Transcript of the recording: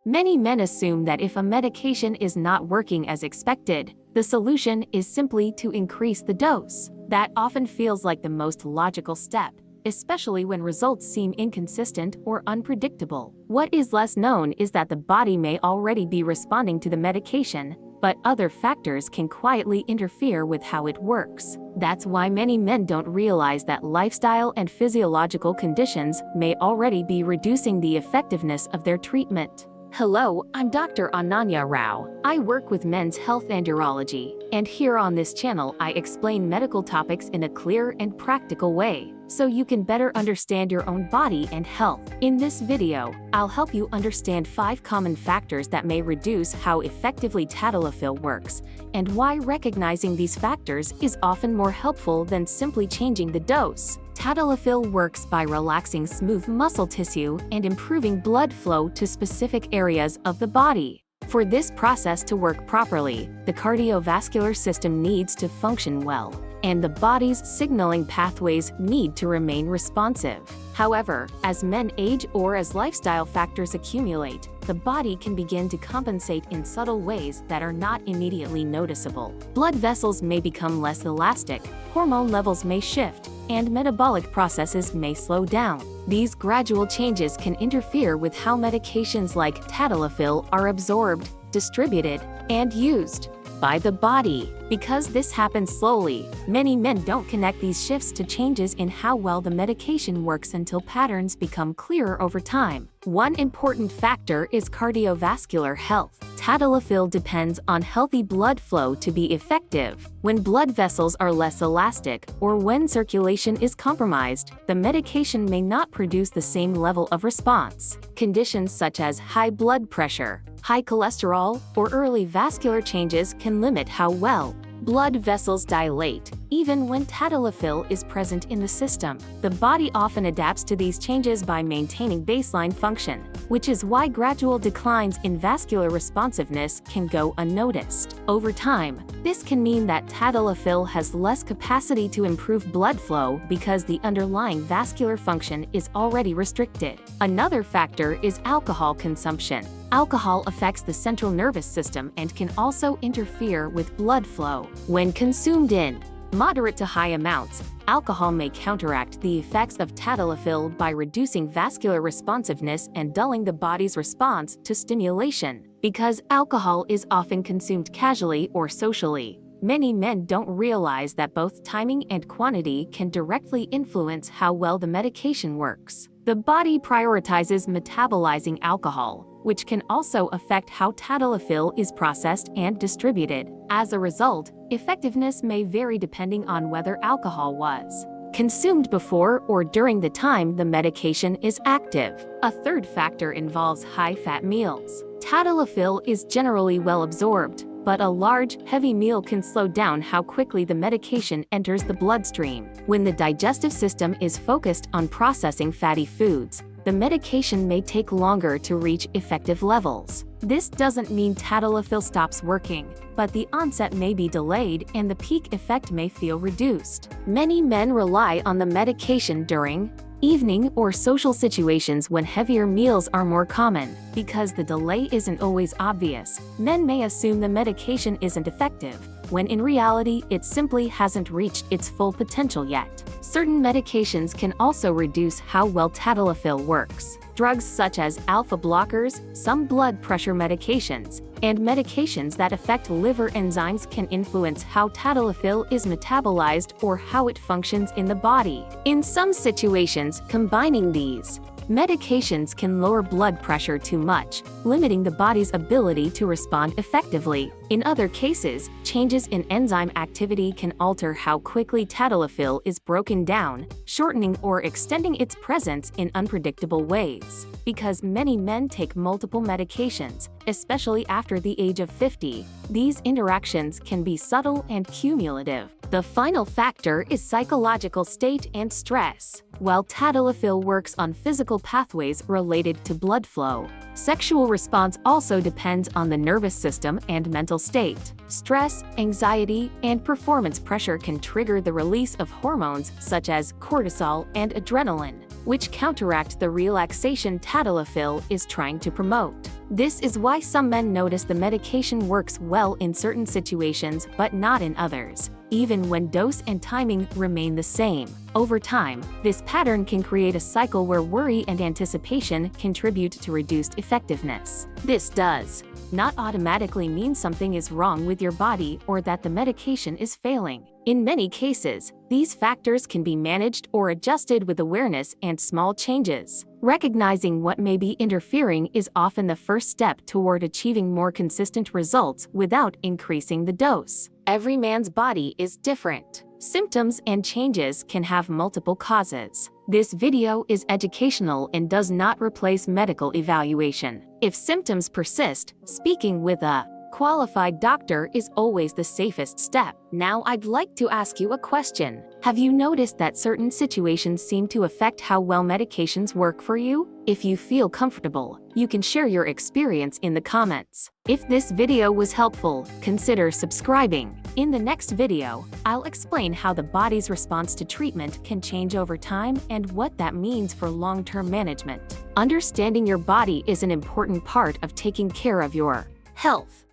Many men assume that if a medication is not working as expected, the solution is simply to increase the dose. That often feels like the most logical step, especially when results seem inconsistent or unpredictable. What is less known is that the body may already be responding to the medication, but other factors can quietly interfere with how it works. That's why many men don't realize that lifestyle and physiological conditions may already be reducing the effectiveness of their treatment. Hello, I'm Dr. Ananya Rao. I work with men's health and urology, and here on this channel I explain medical topics in a clear and practical way, so you can better understand your own body and health. In this video, I'll help you understand 5 common factors that may reduce how effectively Tadalafil works, and why recognizing these factors is often more helpful than simply changing the dose. Tadalafil works by relaxing smooth muscle tissue and improving blood flow to specific areas of the body. For this process to work properly, the cardiovascular system needs to function well, and the body's signaling pathways need to remain responsive. However, as men age or as lifestyle factors accumulate, the body can begin to compensate in subtle ways that are not immediately noticeable. Blood vessels may become less elastic, hormone levels may shift, and metabolic processes may slow down. These gradual changes can interfere with how medications like Tadalafil are absorbed, distributed, and used by the body. Because this happens slowly, many men don't connect these shifts to changes in how well the medication works until patterns become clearer over time. One important factor is cardiovascular health. Tadalafil depends on healthy blood flow to be effective. When blood vessels are less elastic, or when circulation is compromised, the medication may not produce the same level of response. Conditions such as high blood pressure, high cholesterol, or early vascular changes can limit how well blood vessels dilate. Even when Tadalafil is present in the system, the body often adapts to these changes by maintaining baseline function, which is why gradual declines in vascular responsiveness can go unnoticed. Over time, this can mean that Tadalafil has less capacity to improve blood flow because the underlying vascular function is already restricted. Another factor is alcohol consumption. Alcohol affects the central nervous system and can also interfere with blood flow. When consumed in moderate to high amounts, alcohol may counteract the effects of Tadalafil by reducing vascular responsiveness and dulling the body's response to stimulation. Because alcohol is often consumed casually or socially, many men don't realize that both timing and quantity can directly influence how well the medication works. The body prioritizes metabolizing alcohol, which can also affect how Tadalafil is processed and distributed. As a result, effectiveness may vary depending on whether alcohol was consumed before or during the time the medication is active. A third factor involves high-fat meals. Tadalafil is generally well absorbed, but a large, heavy meal can slow down how quickly the medication enters the bloodstream. When the digestive system is focused on processing fatty foods, the medication may take longer to reach effective levels. This doesn't mean Tadalafil stops working, but the onset may be delayed and the peak effect may feel reduced. Many men rely on the medication during evening or social situations when heavier meals are more common. Because the delay isn't always obvious, men may assume the medication isn't effective, when in reality it simply hasn't reached its full potential yet. Certain medications can also reduce how well Tadalafil works. Drugs such as alpha blockers, some blood pressure medications, and medications that affect liver enzymes can influence how Tadalafil is metabolized or how it functions in the body. In some situations, combining these medications can lower blood pressure too much, limiting the body's ability to respond effectively. In other cases, changes in enzyme activity can alter how quickly Tadalafil is broken down, shortening or extending its presence in unpredictable ways. Because many men take multiple medications, especially after the age of 50, these interactions can be subtle and cumulative. The final factor is psychological state and stress. While Tadalafil works on physical pathways related to blood flow, sexual response also depends on the nervous system and mental state. Stress, anxiety, and performance pressure can trigger the release of hormones such as cortisol and adrenaline. which counteract the relaxation Tadalafil is trying to promote. This is why some men notice the medication works well in certain situations but not in others, even when dose and timing remain the same. Over time, this pattern can create a cycle where worry and anticipation contribute to reduced effectiveness. This does not automatically mean something is wrong with your body or that the medication is failing. In many cases, these factors can be managed or adjusted with awareness and small changes. Recognizing what may be interfering is often the first step toward achieving more consistent results without increasing the dose. Every man's body is different. Symptoms and changes can have multiple causes. This video is educational and does not replace medical evaluation. If symptoms persist, speaking with a qualified doctor is always the safest step. Now I'd like to ask you a question. Have you noticed that certain situations seem to affect how well medications work for you? If you feel comfortable, you can share your experience in the comments. If this video was helpful, consider subscribing. In the next video, I'll explain how the body's response to treatment can change over time and what that means for long-term management. Understanding your body is an important part of taking care of your health.